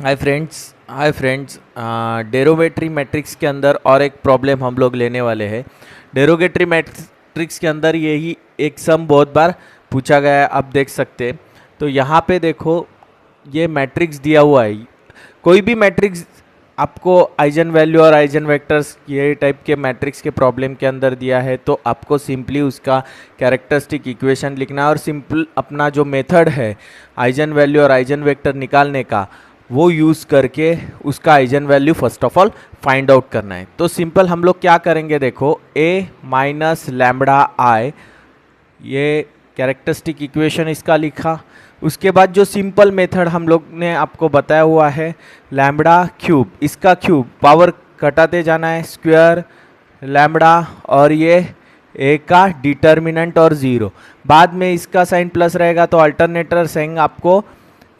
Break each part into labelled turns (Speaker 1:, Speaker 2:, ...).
Speaker 1: Hi friends derogatory matrix के अंदर और एक प्रॉब्लम हम लोग लेने वाले हैं। डेरोगेटरी मैट्रिक्स के अंदर यही एक सम बहुत बार पूछा गया है, आप देख सकते हैं। तो यहाँ पे देखो, ये मैट्रिक्स दिया हुआ है। कोई भी मैट्रिक्स आपको आइजन वैल्यू और आइजन वेक्टर्स ये टाइप के मैट्रिक्स के प्रॉब्लम के अंदर दिया है, तो आपको सिंपली उसका कैरेक्टरिस्टिक इक्वेशन लिखना है और सिंपल अपना जो मेथड है आइजन वैल्यू और आइजन वेक्टर निकालने का, वो यूज़ करके उसका eigen value first of all find out करना है। तो सिंपल हम लोग क्या करेंगे, देखो a माइनस लैम्बडा आई, ये कैरेक्टरिस्टिक इक्वेशन इसका लिखा। उसके बाद जो सिंपल मेथड हम लोग ने आपको बताया हुआ है लैम्बडा क्यूब, इसका क्यूब पावर घटाते जाना है, स्क्वायर लैम्बडा और ये a का डिटर्मिनेंट और ज़ीरो। बाद में इसका साइन प्लस रहेगा तो अल्टरनेटर साइन आपको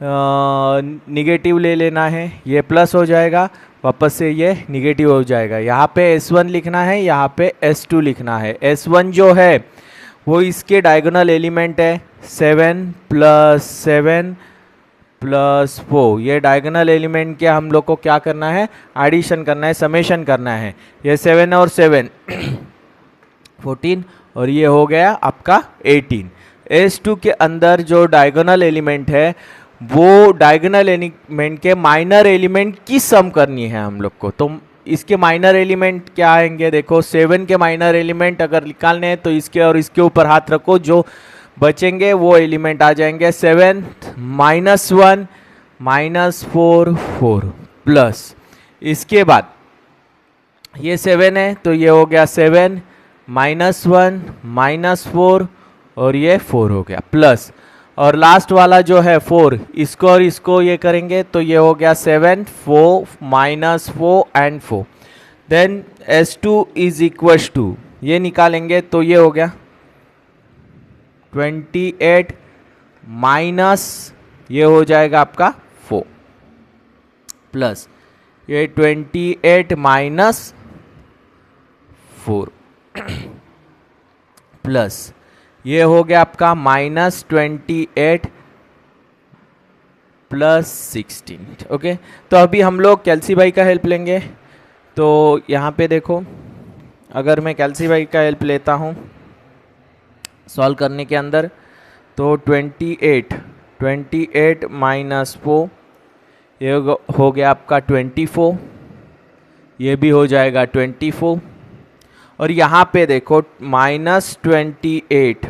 Speaker 1: निगेटिव ले लेना है, ये प्लस हो जाएगा, वापस से ये निगेटिव हो जाएगा। यहाँ पे S1 लिखना है, यहाँ पे S2 लिखना है। S1 जो है वो इसके डायगोनल एलिमेंट है 7 प्लस 7 प्लस 4। ये डायगोनल एलिमेंट के हम लोग को क्या करना है, एडिशन करना है, समेशन करना है। ये 7 और 7 14 और ये हो गया आपका 18। S2 के अंदर जो डायगोनल एलिमेंट है वो डायगोनल एलिमेंट के माइनर एलिमेंट की सम करनी है हम लोग को। तो इसके माइनर एलिमेंट क्या आएंगे, देखो 7 के माइनर एलिमेंट अगर निकालने हैं तो इसके और इसके ऊपर हाथ रखो, जो बचेंगे वो एलिमेंट आ जाएंगे। 7 माइनस 1 माइनस 4 4 प्लस, इसके बाद ये 7 है तो ये हो गया 7 माइनस 1 माइनस 4 और ये 4 हो गया प्लस, और लास्ट वाला जो है 4, इसको और इसको ये करेंगे तो ये हो गया 7 4 minus 4 and 4। Then S2 is equal to, ये निकालेंगे तो ये हो गया 28 माइनस ये हो जाएगा आपका 4 प्लस ये 28 माइनस 4 प्लस ये हो गया आपका माइनस 28 प्लस 16। ओके, तो अभी हम लोग कैल्सी भाई का हेल्प लेंगे। तो यहाँ पे देखो, अगर मैं कैल्सी भाई का हेल्प लेता हूँ सॉल्व करने के अंदर, तो 28 माइनस 4 ये हो गया आपका 24, ये भी हो जाएगा 24, और यहाँ पे देखो माइनस 28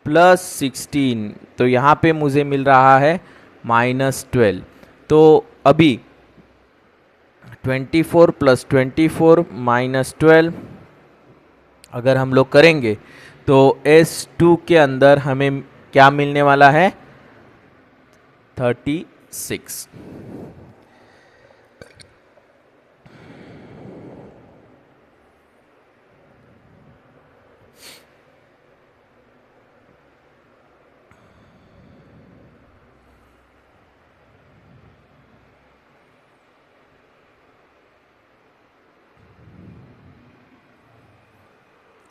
Speaker 1: प्लस 16, तो यहाँ पे मुझे मिल रहा है माइनस 12। तो अभी 24 प्लस 24 माइनस 12 अगर हम लोग करेंगे तो S2 के अंदर हमें क्या मिलने वाला है, 36।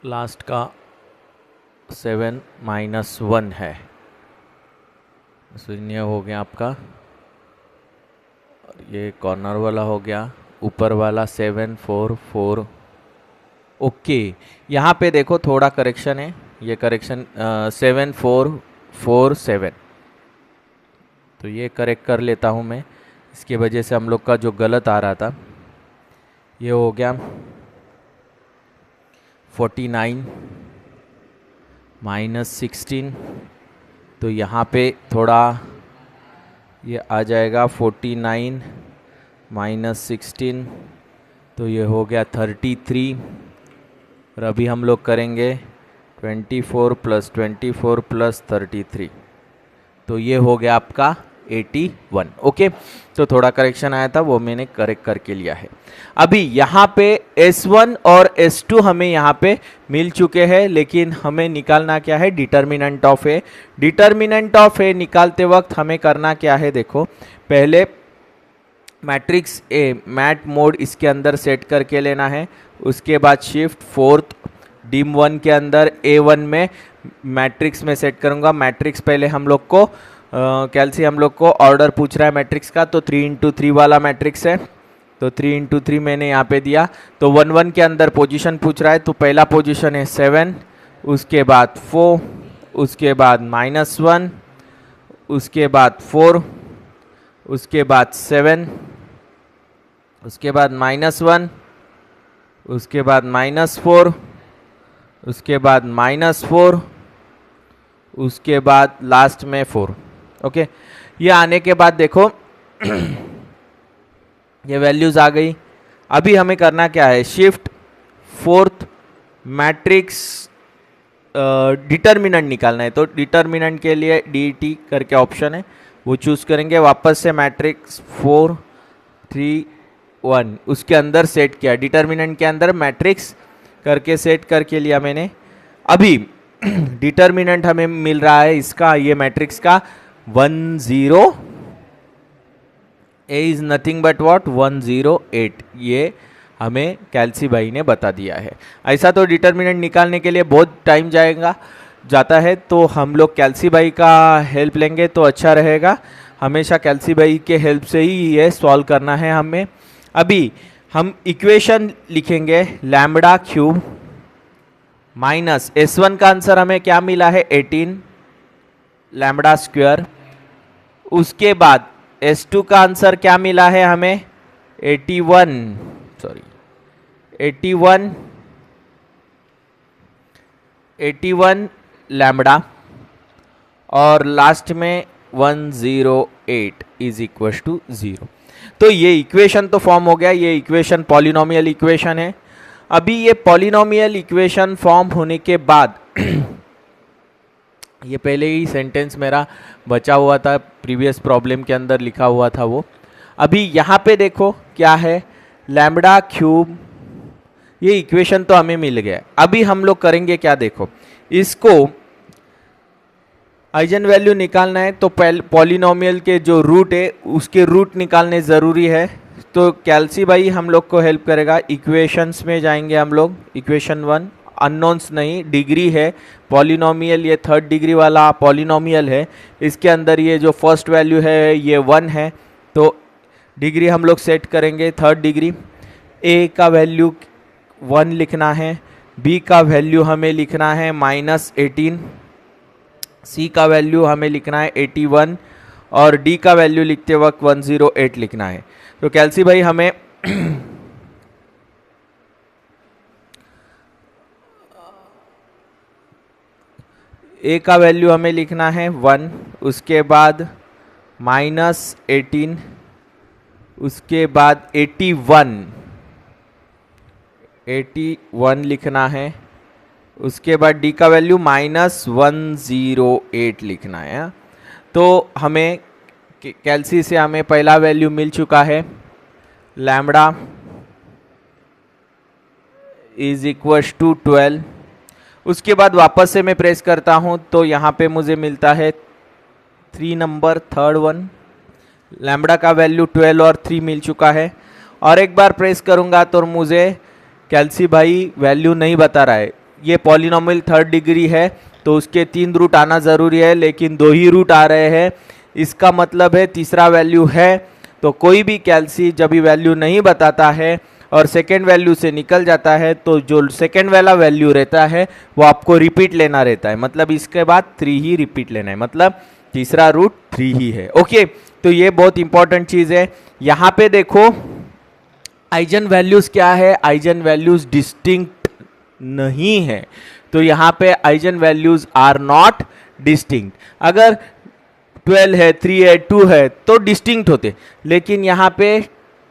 Speaker 1: लास्ट का 7 माइनस 1 है, शून्य हो गया आपका, और ये कॉर्नर वाला हो गया, ऊपर वाला 7 4 4। ओके, यहाँ पे देखो थोड़ा करेक्शन है, ये करेक्शन 7 4 4 7, तो ये करेक्ट कर लेता हूँ मैं, इसके वजह से हम लोग का जो गलत आ रहा था ये हो गया 49 माइनस 16, तो यहाँ पे थोड़ा ये आ जाएगा 49 माइनस 16, तो ये हो गया 33। और अभी हम लोग करेंगे 24 प्लस 24 प्लस 33, तो ये हो गया आपका 81। ओके, तो थोड़ा करेक्शन आया था वो मैंने करेक्ट करके लिया है। अभी यहाँ पे S1 और S2 हमें यहाँ पे मिल चुके हैं, लेकिन हमें निकालना क्या है, determinant of A. Determinant of A निकालते वक्त हमें करना क्या है, देखो पहले मैट्रिक्स ए मैट मोड इसके अंदर सेट करके लेना है, उसके बाद शिफ्ट 4th DIM1 के अंदर A1 में मैट्रिक्स में सेट करूँगा। मैट्रिक्स पहले हम लोग को कैल्सी हम लोग को ऑर्डर पूछ रहा है मैट्रिक्स का, तो 3x3 वाला मैट्रिक्स है, तो 3x3 मैंने यहाँ पे दिया। तो 1 1 के अंदर पोजीशन पूछ रहा है, तो पहला पोजीशन है 7, उसके बाद 4, उसके बाद -1, उसके बाद 4, उसके बाद 7, उसके बाद -1, उसके बाद -4, उसके बाद -4, उसके बाद लास्ट में 4। ओके, ये आने के बाद देखो ये वैल्यूज आ गई। अभी हमें करना क्या है, शिफ्ट 4th मैट्रिक्स डिटर्मिनेंट निकालना है। तो डिटर्मिनेंट के लिए DT करके ऑप्शन है, वो चूज करेंगे। वापस से मैट्रिक्स 4 3 1 उसके अंदर सेट किया, डिटर्मिनेंट के अंदर मैट्रिक्स करके सेट करके लिया मैंने। अभी डिटर्मिनेंट हमें मिल रहा है इसका, ये मैट्रिक्स का 1 0, A is nothing but what 108, ये हमें कैल्सी भाई ने बता दिया है। ऐसा तो डिटर्मिनेंट निकालने के लिए बहुत टाइम जाता है, तो हम लोग कैल्सी भाई का हेल्प लेंगे तो अच्छा रहेगा। हमेशा कैल्सी भाई के हेल्प से ही ये सॉल्व करना है हमें। अभी हम इक्वेशन लिखेंगे लैम्बडा क्यूब माइनस S1 का आंसर हमें क्या मिला है 18 लैम्बडा स्क्वायर। उसके बाद S2 का आंसर क्या मिला है हमें 81 लैम्बडा, और लास्ट में 108 इज इक्वल टू 0। तो ये इक्वेशन तो फॉर्म हो गया, ये इक्वेशन पॉलिनोमियल इक्वेशन है। अभी ये पॉलिनोमियल इक्वेशन फॉर्म होने के बाद ये पहले ही सेंटेंस मेरा बचा हुआ था, प्रीवियस प्रॉब्लम के अंदर लिखा हुआ था वो। अभी यहाँ पे देखो क्या है, लैम्बडा क्यूब, ये इक्वेशन तो हमें मिल गया। अभी हम लोग करेंगे क्या, देखो इसको आइजन वैल्यू निकालना है, तो पॉलिनोमियल के जो रूट है उसके रूट निकालने ज़रूरी है। तो कैल्सी भाई हम लोग को हेल्प करेगा। इक्वेशंस में जाएंगे हम लोग, इक्वेशन 1 अननोन्स नहीं, डिग्री है पॉलिनोमियल, ये 3rd डिग्री वाला पॉलिनोमियल है। इसके अंदर ये जो फर्स्ट वैल्यू है ये 1 है, तो डिग्री हम लोग सेट करेंगे 3rd डिग्री। ए का वैल्यू 1 लिखना है, बी का वैल्यू हमें लिखना है -18, सी का वैल्यू हमें लिखना है 81, और डी का वैल्यू लिखते वक्त 108 लिखना है। तो कैल्सी भाई हमें ए का वैल्यू हमें लिखना है 1, उसके बाद -18, उसके बाद 81 लिखना है, उसके बाद डी का वैल्यू -108 लिखना है। तो हमें कैल्सी से हमें पहला वैल्यू मिल चुका है, लैम्बडा इज इक्वल टू 12। उसके बाद वापस से मैं प्रेस करता हूं, तो यहाँ पे मुझे मिलता है 3 नंबर 3rd वन, लैम्बडा का वैल्यू 12 और 3 मिल चुका है। और एक बार प्रेस करूँगा तो मुझे कैल्सी भाई वैल्यू नहीं बता रहा है। ये पॉलिनोमियल 3rd डिग्री है, तो उसके 3 रूट आना ज़रूरी है, लेकिन 2 ही रूट आ रहे हैं। इसका मतलब है तीसरा वैल्यू है। तो कोई भी कैल्सी जब भी वैल्यू नहीं बताता है और सेकेंड वैल्यू से निकल जाता है, तो जो सेकेंड वाला वैल्यू रहता है वो आपको रिपीट लेना रहता है। मतलब इसके बाद 3 ही रिपीट लेना है, मतलब तीसरा रूट 3 ही है। ओके, तो ये बहुत इंपॉर्टेंट चीज़ है। यहाँ पे देखो आइजन वैल्यूज़ क्या है, आइजन वैल्यूज़ डिस्टिंक्ट नहीं है। तो यहाँ पे eigenvalues are not distinct. अगर 12 है, 3 है, 2 है तो डिस्टिंक्ट होते, लेकिन यहाँ पे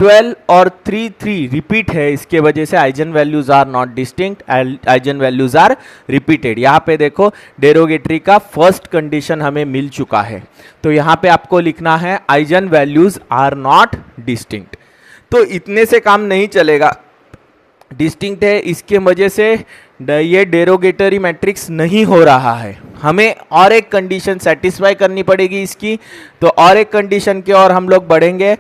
Speaker 1: 12 और 3 रिपीट है, इसके वजह से eigenvalues are not distinct, eigenvalues are repeated. यहाँ पे देखो डेरोगेटरी का फर्स्ट कंडीशन हमें मिल चुका है। तो यहाँ पे आपको लिखना है eigenvalues are not distinct. तो इतने से काम नहीं चलेगा, डिस्टिंक्ट है इसके वजह से ये डेरोगेटरी मैट्रिक्स नहीं हो रहा है। हमें और एक कंडीशन सेटिस्फाई करनी पड़ेगी इसकी। तो और एक कंडीशन की ओर हम लोग बढ़ेंगे।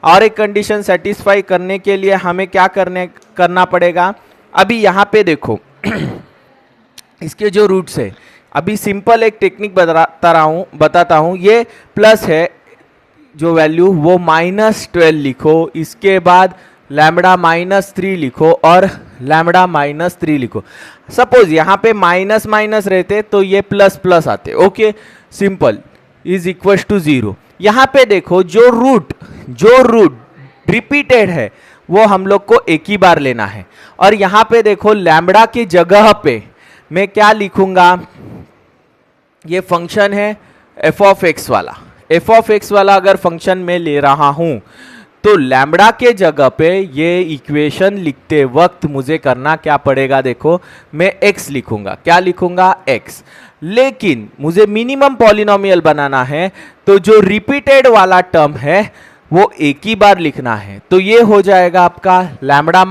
Speaker 1: और एक कंडीशन सेटिस्फाई करने के लिए हमें क्या करना पड़ेगा। अभी यहाँ पे देखो इसके जो रूट्स है, अभी सिंपल एक टेक्निक बताता हूँ। ये प्लस है जो वैल्यू, वो -12 लिखो, इसके बाद लैम्बडा -3 लिखो और लैम्बडा -3 लिखो। सपोज यहाँ पे माइनस माइनस रहते तो ये प्लस प्लस आते। Okay, simple is equal to 0। यहाँ पे देखो जो रूट रिपीटेड है वो हम लोग को एक ही बार लेना है। और यहाँ पे देखो लैम्बडा की जगह पे मैं क्या लिखूंगा, ये फंक्शन है एफ ऑफ एक्स वाला। एफ ऑफ एक्स वाला अगर फंक्शन में ले रहा हूं तो लैम्बडा के जगह पे ये इक्वेशन लिखते वक्त मुझे करना क्या पड़ेगा, देखो मैं x लिखूंगा। क्या लिखूंगा? x। लेकिन मुझे मिनिमम पॉलिनोमियल बनाना है तो जो रिपीटेड वाला टर्म है वो एक ही बार लिखना है। तो ये हो जाएगा आपका लैम्बडा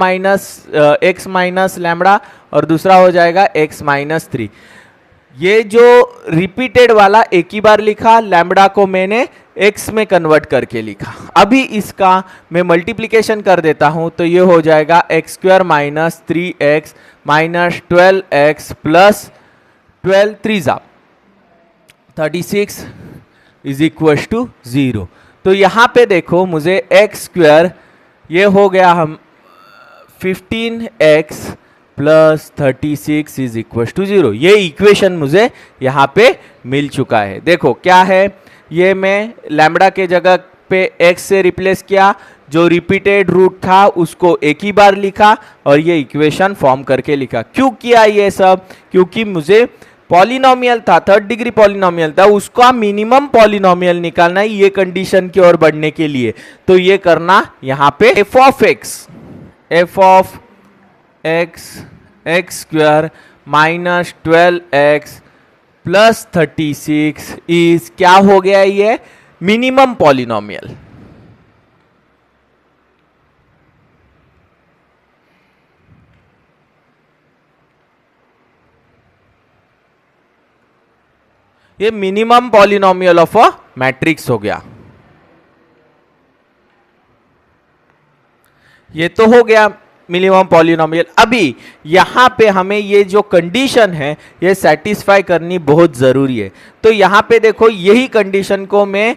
Speaker 1: x माइनस लैम्बडा और दूसरा हो जाएगा x -3। ये जो रिपीटेड वाला एक ही बार लिखा, लैम्बडा को मैंने x में कन्वर्ट करके लिखा। अभी इसका मैं मल्टीप्लिकेशन कर देता हूं तो ये हो जाएगा x² - 3x - 12x plus 12 3 36 is equal to 0। तो यहां पे देखो मुझे x² ये हो गया हम 15x plus 36 is equal to 0। ये इक्वेशन मुझे यहाँ पे मिल चुका है। देखो क्या है, ये मैं लैम्बडा के जगह पे x से रिप्लेस किया, जो रिपीटेड रूट था उसको एक ही बार लिखा और ये इक्वेशन फॉर्म करके लिखा। क्यों किया ये सब? क्योंकि मुझे पॉलिनोमियल था, 3rd डिग्री पॉलिनोमियल था, उसका मिनिमम पॉलिनोमियल निकालना है ये कंडीशन की ओर बढ़ने के लिए। तो ये करना यहाँ पे F of x² minus 12x plus 36 is क्या हो गया, ये मिनिमम पॉलिनोमियल। ये minimum polynomial of a matrix हो गया। ये तो हो गया मिनिमम पॉलिनोमियल। अभी यहां पे हमें ये जो कंडीशन है ये सेटिस्फाई करनी बहुत जरूरी है। तो यहां पे देखो यही कंडीशन को मैं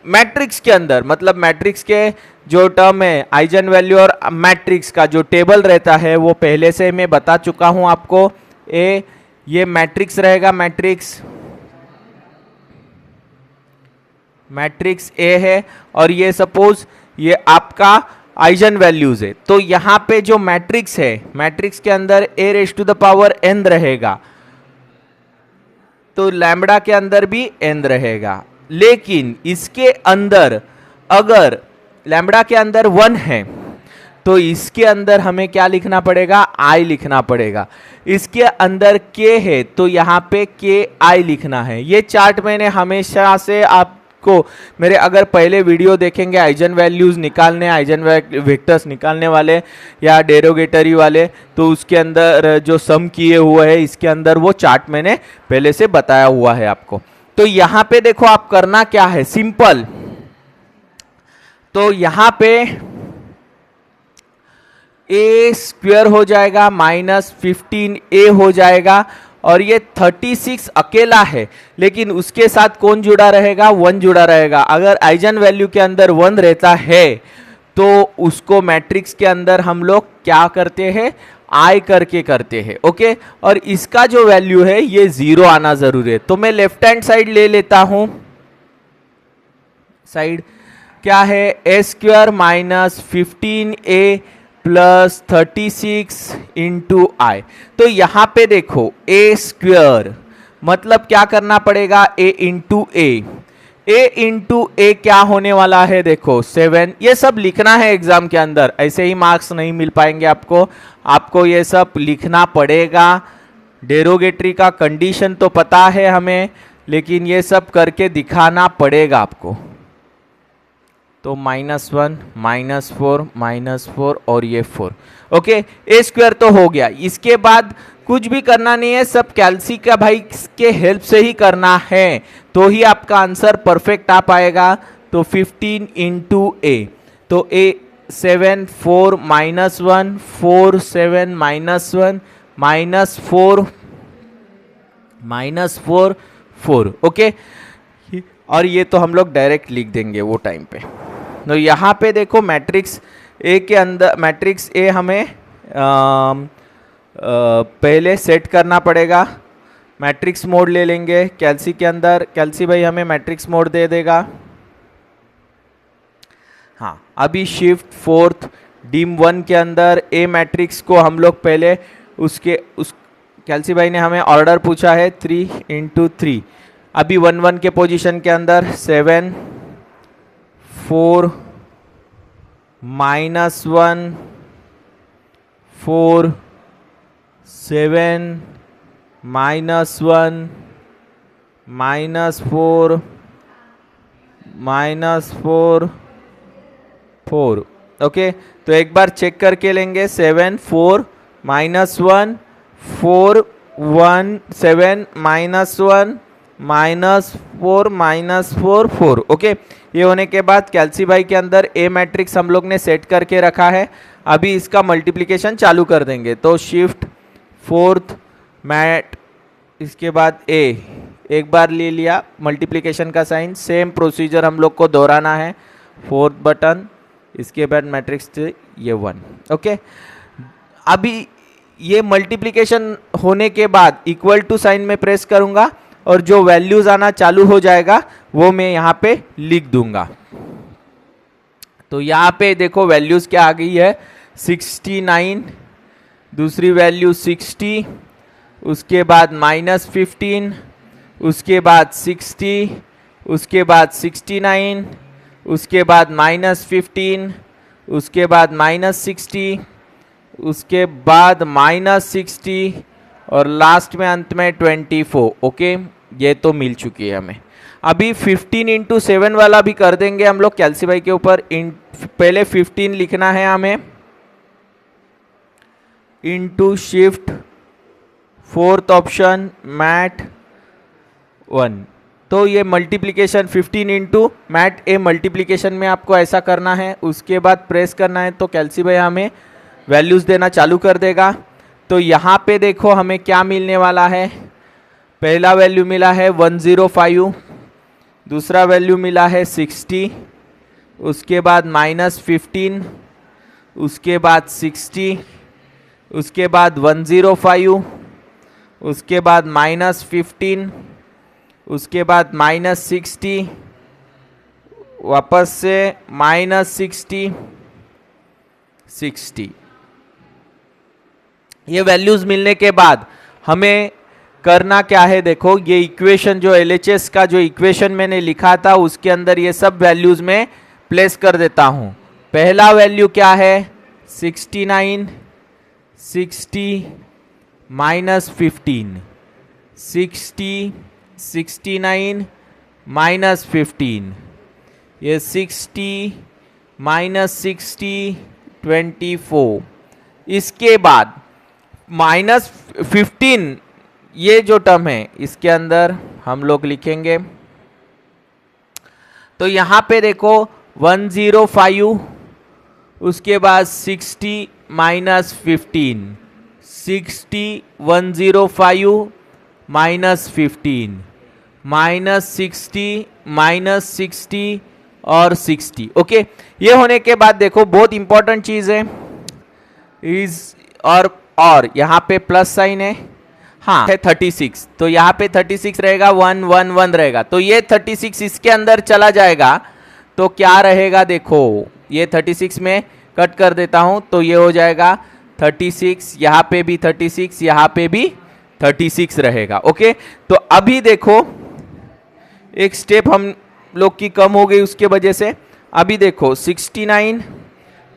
Speaker 1: मैट्रिक्स के अंदर, मतलब मैट्रिक्स के जो टर्म है आइजन वैल्यू और मैट्रिक्स का जो टेबल रहता है वो पहले से मैं बता चुका हूं आपको। ये मैट्रिक्स रहेगा, मैट्रिक्स ए है और ये सपोज ये आपका आइजन वैल्यूज है। तो यहां पे जो मैट्रिक्स है, मैट्रिक्स के अंदर a⁴n रहेगा, तो लैम्बडा के अंदर भी n रहेगा। लेकिन इसके अंदर अगर लैम्बडा के अंदर 1 है तो इसके अंदर हमें क्या लिखना पड़ेगा? i लिखना पड़ेगा। इसके अंदर k है तो यहाँ पे ki लिखना है। ये चार्ट मैंने हमेशा से आपको मेरे अगर पहले वीडियो देखेंगे आइजन वैल्यूज निकालने, आइजन वेक्टर्स निकालने वाले या डेरोगेटरी वाले, तो उसके अंदर जो सम किए हुए हैं इसके अंदर वो चार्ट मैंने पहले से बताया हुआ है आपको। तो यहाँ पे देखो आप करना क्या है, सिंपल। तो यहाँ पे a² हो जाएगा -15a हो जाएगा और ये 36 अकेला है, लेकिन उसके साथ कौन जुड़ा रहेगा? 1 जुड़ा रहेगा। अगर आइजन वैल्यू के अंदर 1 रहता है तो उसको मैट्रिक्स के अंदर हम लोग क्या करते हैं? आई करके करते हैं। ओके, और इसका जो वैल्यू है ये 0 आना जरूरी है। तो मैं लेफ्ट हैंड साइड ले लेता हूं। साइड क्या है? a² - 15a प्लस 36 इंटू आई। तो यहां पे देखो a² मतलब क्या करना पड़ेगा? a इंटू ए क्या होने वाला है? देखो 7। ये सब लिखना है एग्जाम के अंदर, ऐसे ही मार्क्स नहीं मिल पाएंगे आपको ये सब लिखना पड़ेगा। डेरोगेटरी का कंडीशन तो पता है हमें, लेकिन ये सब करके दिखाना पड़ेगा आपको। तो -1 -4 -4 और ये 4। ओके, a² तो हो गया। इसके बाद कुछ भी करना नहीं है, सब कैल्सी का भाई के हेल्प से ही करना है, तो ही आपका आंसर परफेक्ट आ पाएगा। तो 15 इंटू a, तो a 7 4 -1 4 7 -1 -4 -4 4। ओके, और ये तो हम लोग डायरेक्ट लिख देंगे वो टाइम पे। तो यहाँ पे देखो मैट्रिक्स ए के अंदर, मैट्रिक्स ए हमें पहले सेट करना पड़ेगा। मैट्रिक्स मोड ले लेंगे कैल्सी के अंदर। कैल्सी भाई हमें मैट्रिक्स मोड दे देगा। हाँ, अभी शिफ्ट फोर्थ डिम 1 के अंदर ए मैट्रिक्स को हम लोग पहले उस कैल्सी भाई ने हमें ऑर्डर पूछा है 3×3। अभी 1 1 के पोजीशन के अंदर 7 4 -1 4 7 -1 -4 -4 4। ओके, तो एक बार चेक करके लेंगे। 7 4 -1 4 1 7 -1 -4 -4 4। ओके, ये होने के बाद कैल्सी भाई के अंदर ए मैट्रिक्स हम लोग ने सेट करके रखा है। अभी इसका मल्टीप्लिकेशन चालू कर देंगे। तो शिफ्ट फोर्थ मैट, इसके बाद ए, एक बार ले लिया मल्टीप्लिकेशन का साइन। सेम प्रोसीजर हम लोग को दोहराना है। फोर्थ बटन, इसके बाद मैट्रिक्स ये 1। ओके, अभी ये मल्टीप्लिकेशन होने के बाद इक्वल टू साइन में प्रेस करूंगा और जो वैल्यूज आना चालू हो जाएगा वो मैं यहाँ पे लिख दूंगा। तो यहाँ पे देखो वैल्यूज क्या आ गई है, 69, दूसरी वैल्यू 60, उसके बाद -15, उसके बाद 60, उसके बाद 69, उसके बाद -15, उसके बाद -60, उसके बाद -60 और लास्ट में अंत में 24। ओके, ये तो मिल चुकी है हमें। अभी 15×7 वाला भी कर देंगे हम लोग कैल्सी भाई के ऊपर। पहले 15 लिखना है हमें, into shift fourth option mat 1। तो ये multiplication 15 into mat A multiplication में आपको ऐसा करना है। उसके बाद प्रेस करना है तो कैल्सी भाई हमें वैल्यूज देना चालू कर देगा। तो यहाँ पे देखो हमें क्या मिलने वाला है। पहला वैल्यू मिला है 105, दूसरा वैल्यू मिला है 60, उसके बाद -15, उसके बाद 60, उसके बाद 105, उसके बाद -15, उसके बाद -60, वापस से -60 60। ये वैल्यूज मिलने के बाद हमें करना क्या है, देखो ये इक्वेशन जो LHS का जो इक्वेशन मैंने लिखा था उसके अंदर ये सब वैल्यूज में प्लेस कर देता हूं। पहला वैल्यू क्या है, 69, 60 -15, 60 69 -15, ये 60 -60 24। इसके बाद -15 ये जो टर्म है इसके अंदर हम लोग लिखेंगे। तो यहाँ पे देखो 105, उसके बाद 60 -15, 60 105 -15, -60 -60 और 60। ओके, ये होने के बाद देखो बहुत इंपॉर्टेंट चीज है इज और यहाँ पे प्लस साइन है। हाँ है 36, तो यहाँ पे 36 रहेगा, 1 1 1 रहेगा। तो ये 36 इसके अंदर चला जाएगा तो क्या रहेगा, देखो ये 36 में कट कर देता हूं तो ये हो जाएगा 36, यहाँ पे भी 36, यहाँ पे भी 36 रहेगा। ओके, तो अभी देखो एक स्टेप हम लोग की कम हो गई उसके वजह से। अभी देखो 69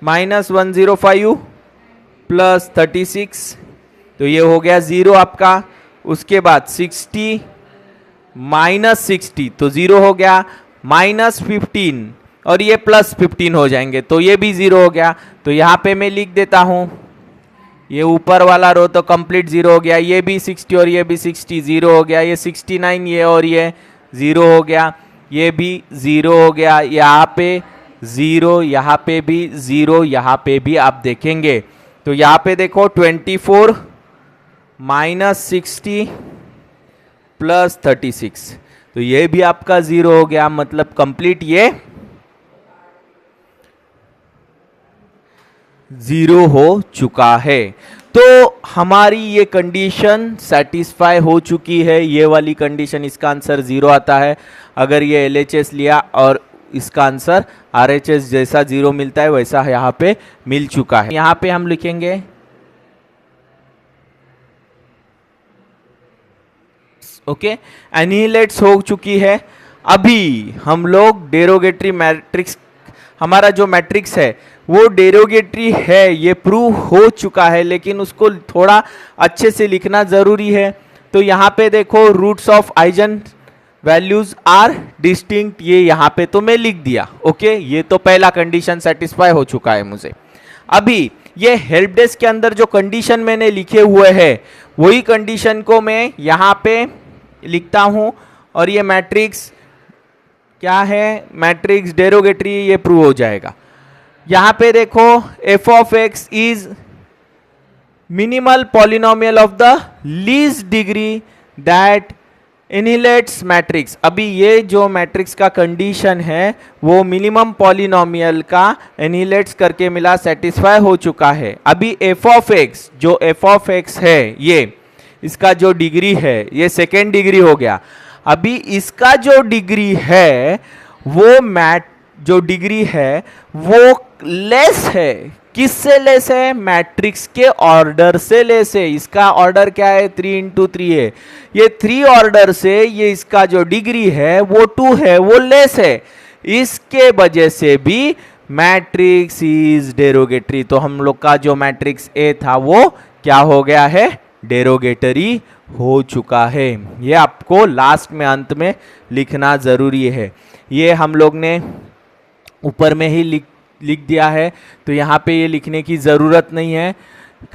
Speaker 1: -105 प्लस 36, तो ये हो गया 0 आपका। उसके बाद 60 -60 तो 0 हो गया, -15 और ये +15 हो जाएंगे तो ये भी 0 हो गया। तो यहाँ पे मैं लिख देता हूँ, ये ऊपर वाला रो तो कंप्लीट 0 हो गया, ये भी 60 और ये भी 60 0 हो गया, ये 69 ये और ये 0 हो गया, ये भी 0 हो गया, यहाँ पे 0, यहाँ पे भी 0, यहाँ पे भी आप देखेंगे तो यहाँ पे देखो 24 -60 प्लस 36, तो ये भी आपका 0 हो गया, मतलब कंप्लीट ये 0 हो चुका है। तो हमारी ये कंडीशन सेटिस्फाई हो चुकी है, ये वाली कंडीशन, इसका आंसर 0 आता है। अगर ये LHS लिया और इसका आंसर RHS जैसा 0 मिलता है वैसा यहाँ पे मिल चुका है। यहाँ पे हम लिखेंगे ओके, एनिहिलेट्स हो चुकी है। अभी हम लोग डेरोगेटरी मैट्रिक्स, हमारा जो मैट्रिक्स है वो डेरोगेटरी है, ये प्रूव हो चुका है, लेकिन उसको थोड़ा अच्छे से लिखना जरूरी है। तो यहाँ पे देखो roots of eigenvalues are distinct, ये यहाँ पे तो मैं लिख दिया। ओके, ये तो पहला कंडीशन सेटिस्फाई हो चुका है मुझे। अभी ये हेल्प डेस्क के अंदर जो कंडीशन मैंने लिखे हुए हैं वही कंडीशन को मैं यहाँ पे लिखता हूं, और ये मैट्रिक्स क्या है, मैट्रिक्स डेरोगेटरी, ये प्रूव हो जाएगा। यहां पे देखो f of x is minimal polynomial of the least degree that annihilates matrix. अभी ये जो मैट्रिक्स का कंडीशन है वो मिनिमम पॉलिनोमियल का इनहिलेट्स करके मिला, सेटिस्फाई हो चुका है। अभी f ऑफ x, जो f ऑफ x है ये, इसका जो डिग्री है ये सेकेंड डिग्री हो गया। अभी इसका जो डिग्री है वो जो डिग्री है वो लेस है, किससे लेस है, मैट्रिक्स के ऑर्डर से लेस है। इसका ऑर्डर क्या है, 3 इंटू 3 है। ये 3 ऑर्डर से ये इसका जो डिग्री है वो 2 है, वो लेस है। इसके वजह से भी मैट्रिक्स इज डेरोगेटरी। तो हम लोग का जो मैट्रिक्स ए था वो क्या हो गया है, डेरोगेटरी हो चुका है। ये आपको लास्ट में, अंत में लिखना जरूरी है। ये हम लोग ने ऊपर में ही लिख दिया है, तो यहाँ पे ये लिखने की ज़रूरत नहीं है।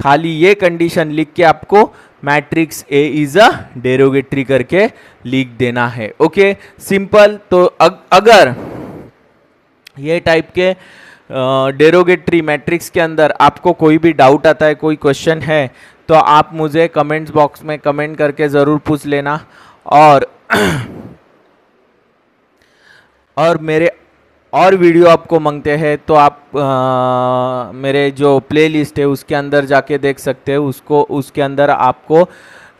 Speaker 1: खाली ये कंडीशन लिख के आपको matrix A is a derogatory करके लिख देना है। Okay, simple. तो अगर ये टाइप के डेरोगेटरी मैट्रिक्स के अंदर आपको कोई भी डाउट आता है, कोई क्वेश्चन है, तो आप मुझे कमेंट्स बॉक्स में कमेंट करके ज़रूर पूछ लेना। और मेरे और वीडियो आपको मांगते हैं तो आप मेरे जो प्लेलिस्ट है उसके अंदर जाके देख सकते हैं। उसके अंदर आपको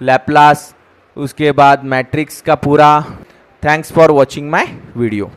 Speaker 1: लैप्लास, उसके बाद मैट्रिक्स का पूरा। Thanks for watching my video.